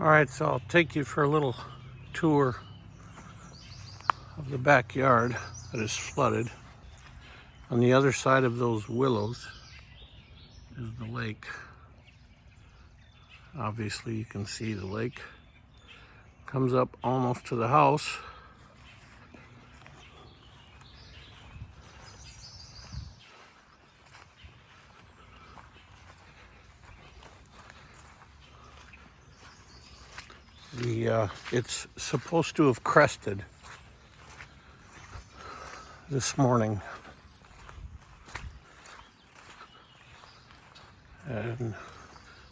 All right, so I'll take you for a little tour of the backyard that is flooded. On the other side of those willows is the lake. Obviously you can see the lake comes up almost to the house. It's supposed to have crested this morning. And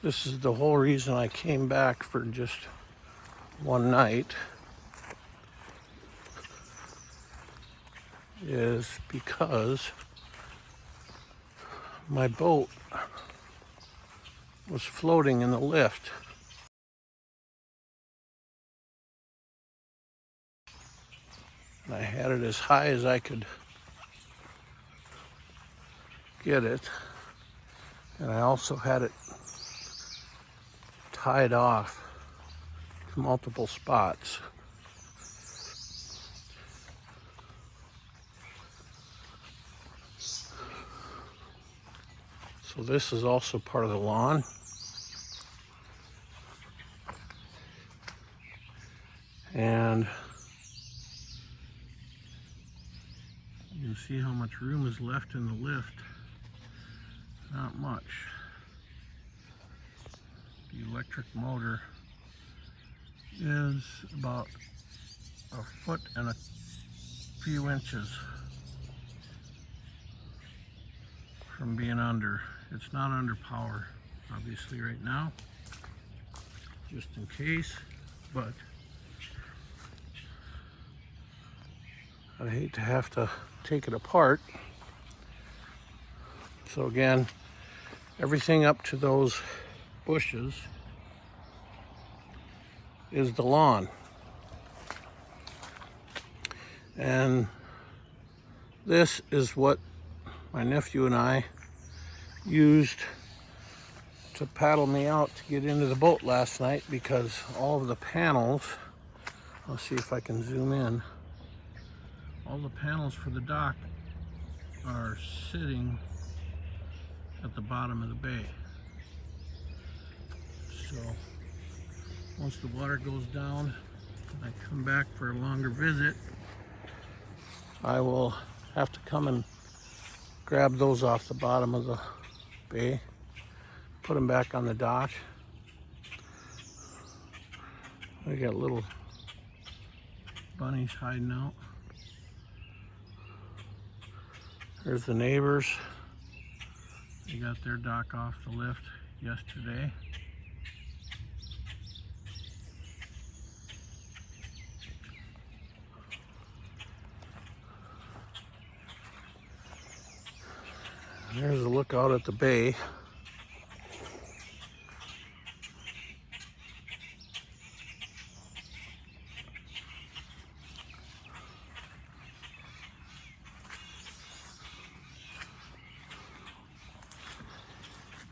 this is the whole reason I came back for just one night, is because my boat was floating in the lift. And I had it as high as I could get it. And I also had it tied off to multiple spots. So this is also part of the lawn. And you can see how much room is left in the lift. Not much. The electric motor is about a foot and a few inches from being under. It's not under power, obviously, right now, just in case, but I hate to have to take it apart. So again, everything up to those bushes is the lawn. And this is what my nephew and I used to paddle me out to get into the boat last night, because all of the panels, I'll see if I can zoom in, all the panels for the dock are sitting at the bottom of the bay. So once the water goes down and I come back for a longer visit, I will have to come and grab those off the bottom of the bay, put them back on the dock. I got little bunnies hiding out. There's the neighbors. They got their dock off the lift yesterday. There's a look out at the bay.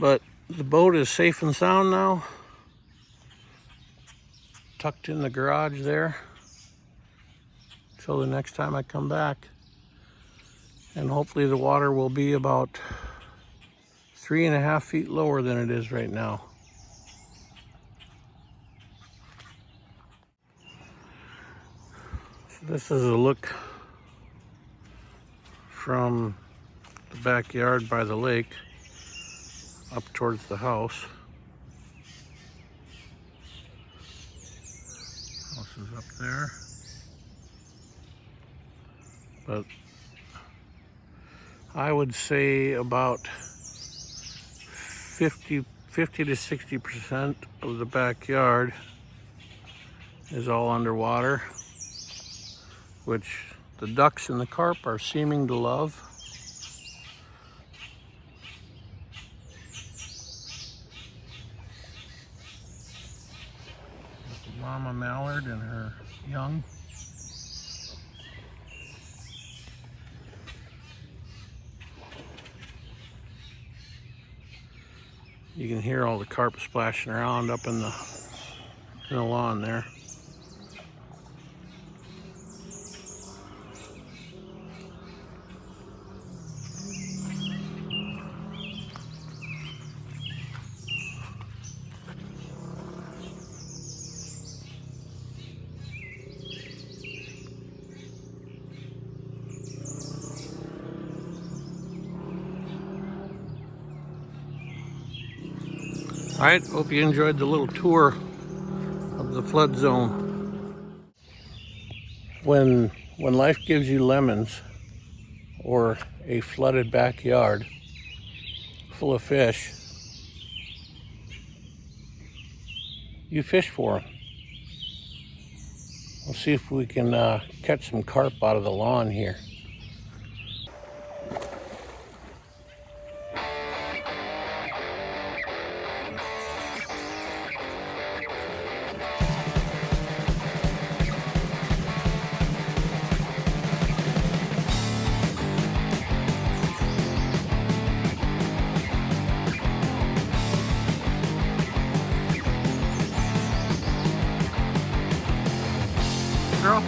But the boat is safe and sound now, tucked in the garage there till the next time I come back. And hopefully the water will be about 3.5 feet lower than it is right now. So this is a look from the backyard by the lake up towards the house. House is up there. But I would say about 50 to 60% of the backyard is all underwater, which the ducks and the carp are seeming to love. The mama mallard and her young. You can hear all the carp splashing around up in the in the lawn there. All right, hope you enjoyed the little tour of the flood zone. When life gives you lemons or a flooded backyard full of fish, you fish for them. We'll see if we can catch some carp out of the lawn here. Girl.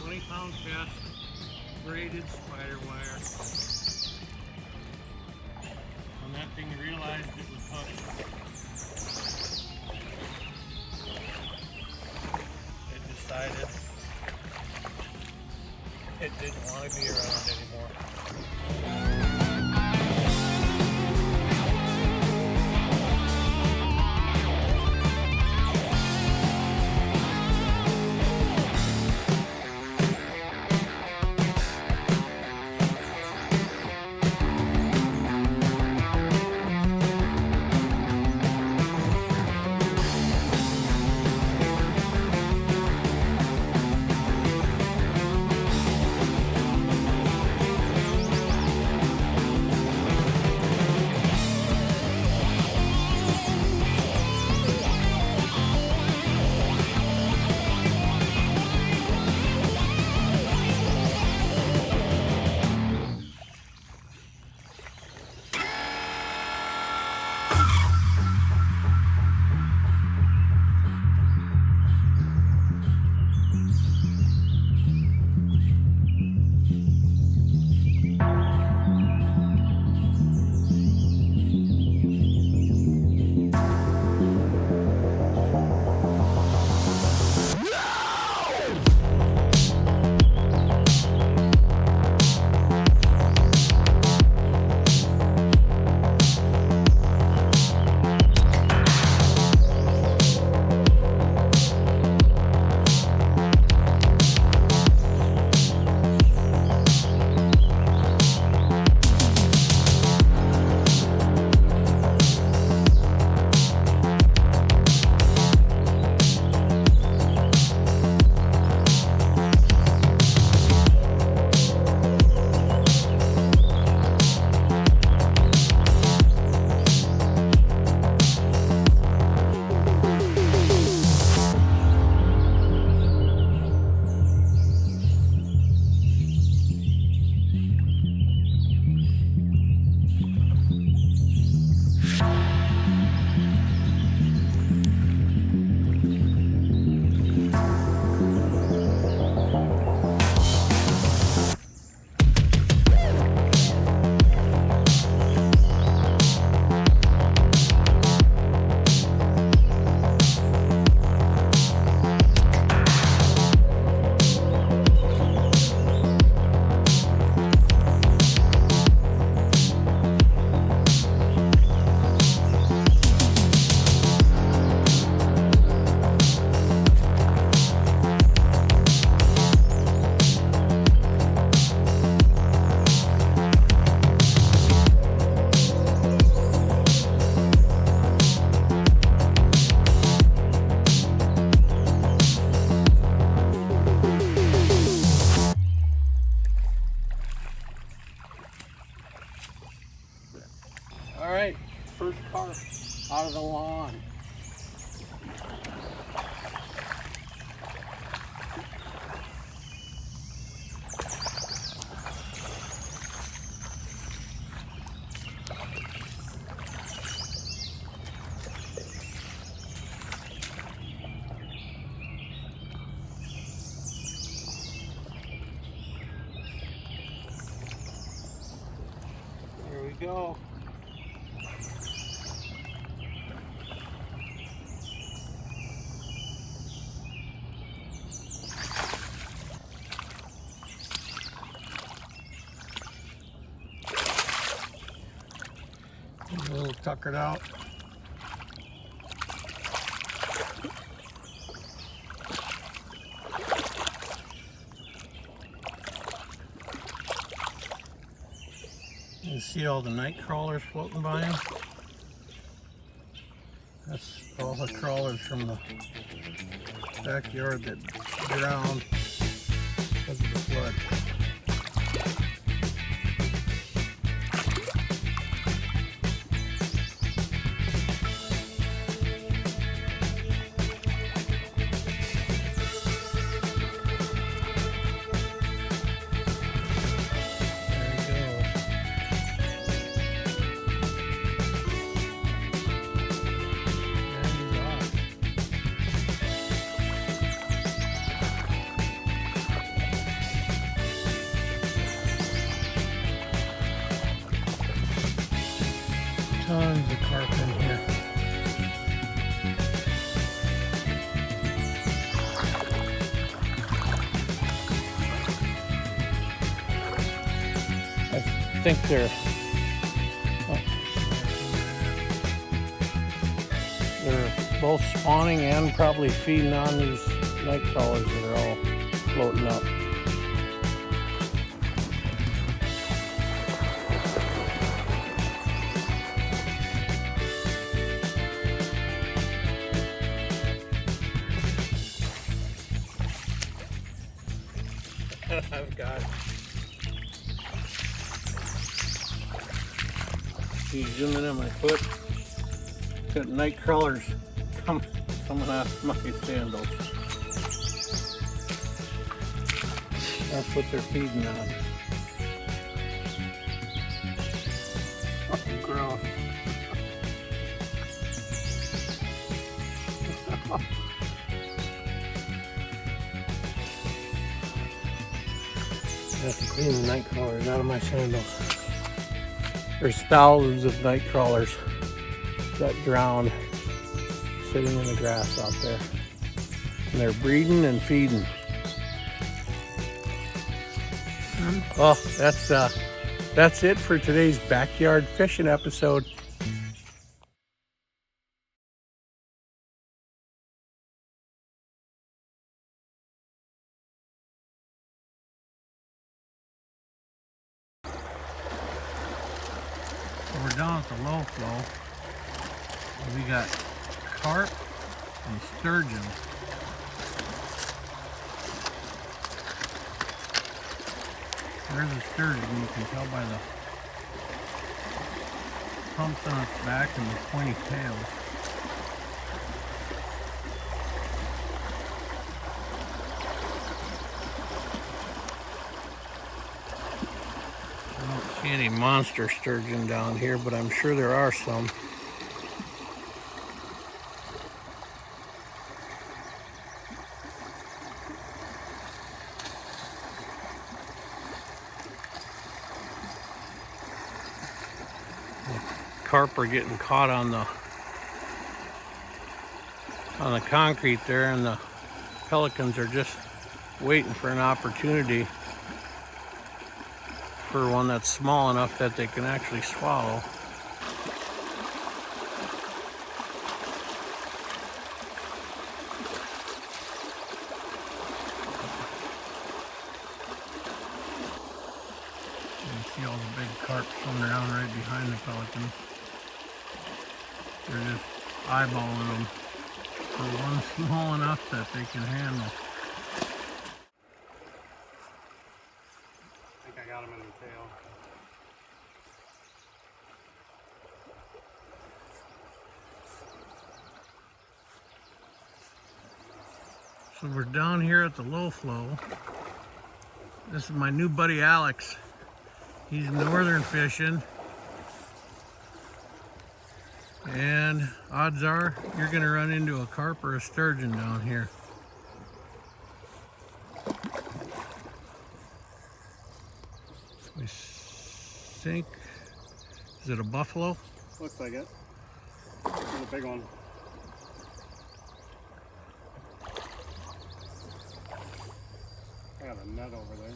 £20 cast, braided spider wire. When that thing realized it was hooked, it decided it didn't want to be around anymore. All right, first carp out of the lawn. There we go. A little tuckered out. You see all the night crawlers floating by him? That's all the crawlers from the backyard that drowned because of the flood. Tons of carp in here. I think they're both spawning and probably feeding on these night crawlers that are all floating up. I've got he's zooming in my foot. Got night crawlers coming off my sandals. That's what they're feeding on. Fucking gross. I have to clean the night crawlers out of my sandals. There's thousands of night crawlers that drowned sitting in the grass out there. And they're breeding and feeding. Well, that's it for today's backyard fishing episode. We're down at the low flow. We got carp and sturgeon. There's a sturgeon, you can tell by the humps on its back and the pointy tails. I don't see any monster sturgeon down here, but I'm sure there are some. Carp are getting caught on the concrete there, and the pelicans are just waiting for an opportunity for one that's small enough that they can actually swallow. You can see all the big carp swimming around right behind the pelicans. They're just eyeballing them for one small enough that they can handle. I think I got him in the tail. So we're down here at the low flow. This is my new buddy Alex. He's northern fishing. And odds are you're gonna run into a carp or a sturgeon down here. We think, is it a buffalo? Looks like it. This is a big one. I got a net over there.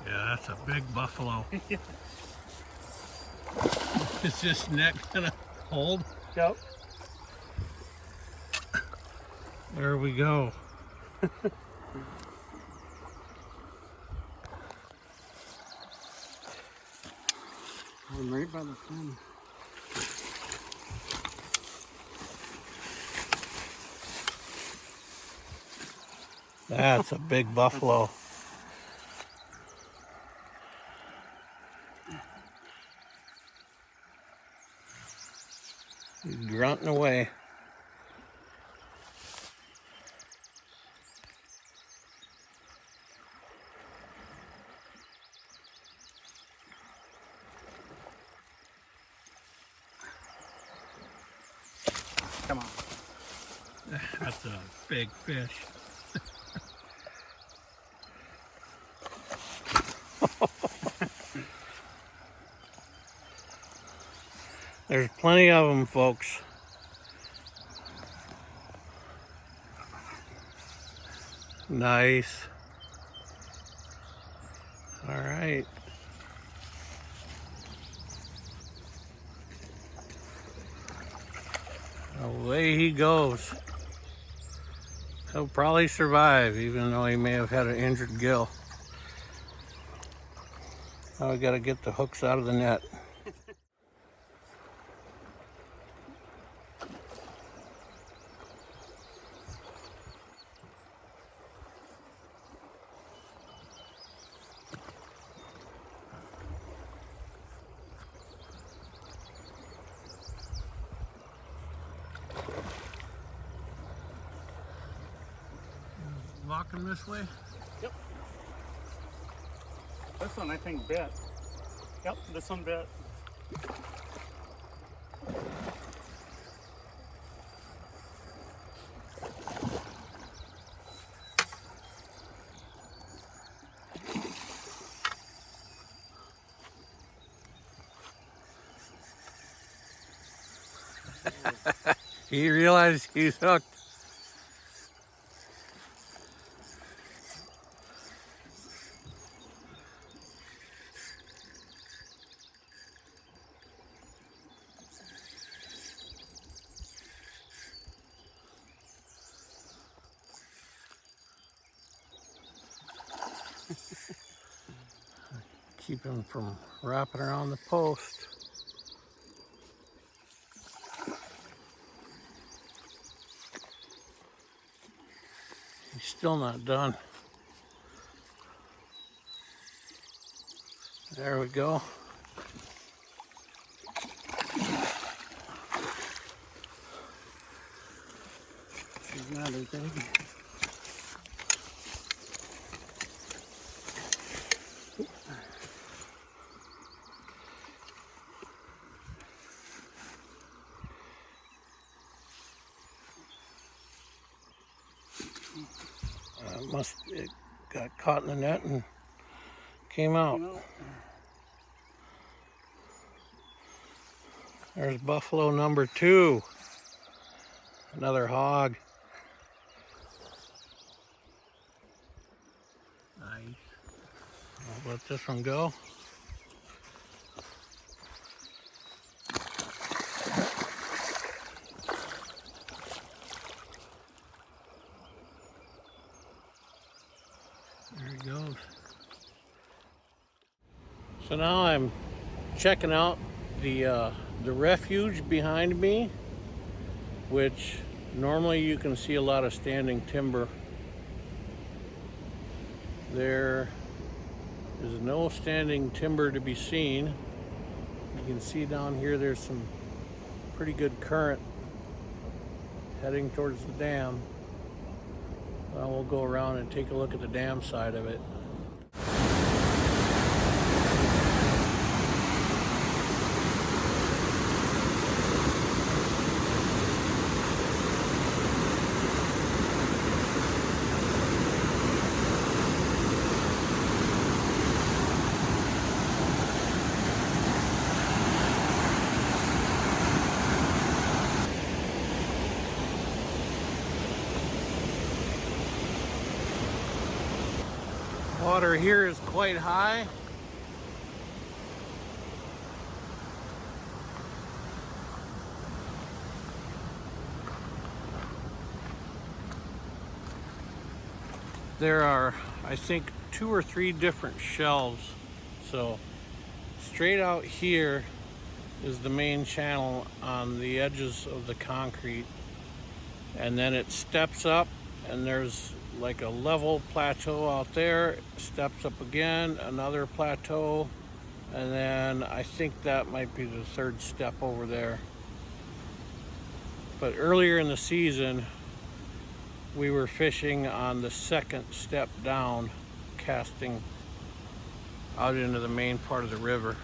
Yeah, that's a big buffalo. Is this net gonna hold? Yep. There we go. I'm right by the fin. That's a big buffalo. He's grunting away. Come on. That's a big fish. There's plenty of them, folks. Nice. All right. Away he goes. He'll probably survive, even though he may have had an injured gill. Now we gotta get the hooks out of the net. Walking this way? Yep. This one I think bit. Yep, this one bit. He realized he's hooked. Keep him from wrapping around the post. He's still not done. There we go. He's not as big. It got caught in the net and came out. There's buffalo number 2. Another hog. Nice. I'll let this one go. There he goes. So now I'm checking out the the refuge behind me, which normally you can see a lot of standing timber. There is no standing timber to be seen. You can see down here there's some pretty good current heading towards the dam. Well, we'll go around and take a look at the dam side of it. Water here is quite high. There are, I think, 2 or 3 different shelves. So straight out here is the main channel on the edges of the concrete. And then it steps up and there's like a level plateau out there, steps up again, another plateau, and then I think that might be the 3rd step over there. But earlier in the season, we were fishing on the 2nd step down, casting out into the main part of the river.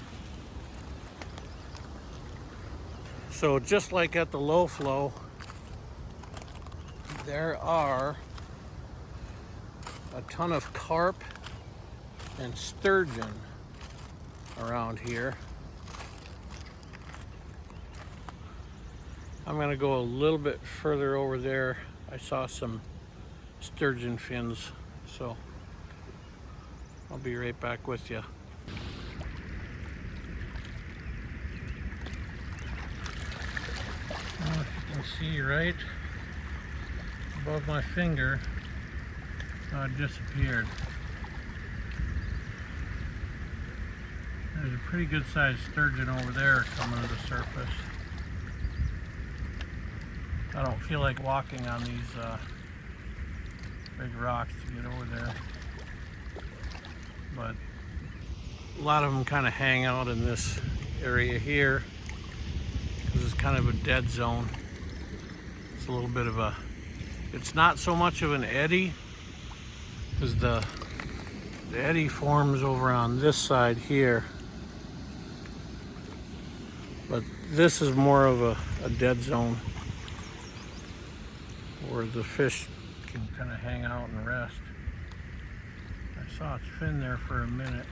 So just like at the low flow, there are a ton of carp and sturgeon around here. I'm going to go a little bit further over there. I saw some sturgeon fins, so I'll be right back with you. Well, if you can see right above my finger, how it disappeared. There's a pretty good sized sturgeon over there coming to the surface. I don't feel like walking on these big rocks to get over there, but a lot of them kind of hang out in this area here because it's kind of a dead zone. It's a little bit of a, it's not so much of an eddy, because the eddy forms over on this side here, but this is more of a dead zone where the fish can kind of hang out and rest. I saw its fin there for a minute.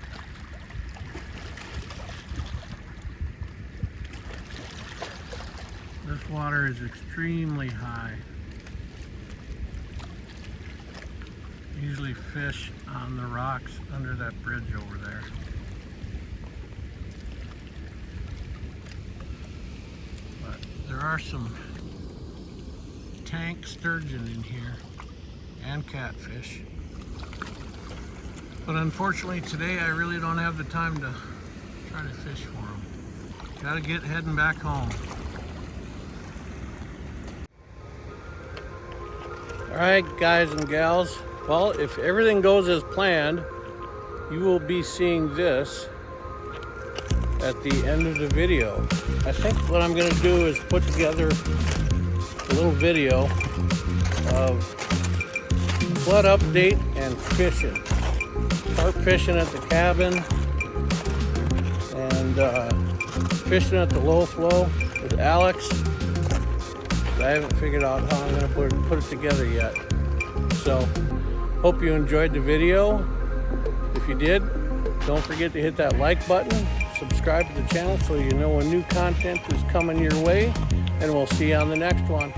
This water is extremely high. Usually fish on the rocks under that bridge over there. But there are some tank sturgeon in here and catfish. But unfortunately today I really don't have the time to try to fish for them. Gotta get heading back home. Alright guys and gals, well, if everything goes as planned, you will be seeing this at the end of the video. I think what I'm going to do is put together a little video of flood update and fishing. Carp fishing at the cabin and fishing at the low flow with Alex. I haven't figured out how I'm going to put it together yet. So, hope you enjoyed the video. If you did, don't forget to hit that like button, subscribe to the channel so you know when new content is coming your way, and we'll see you on the next one.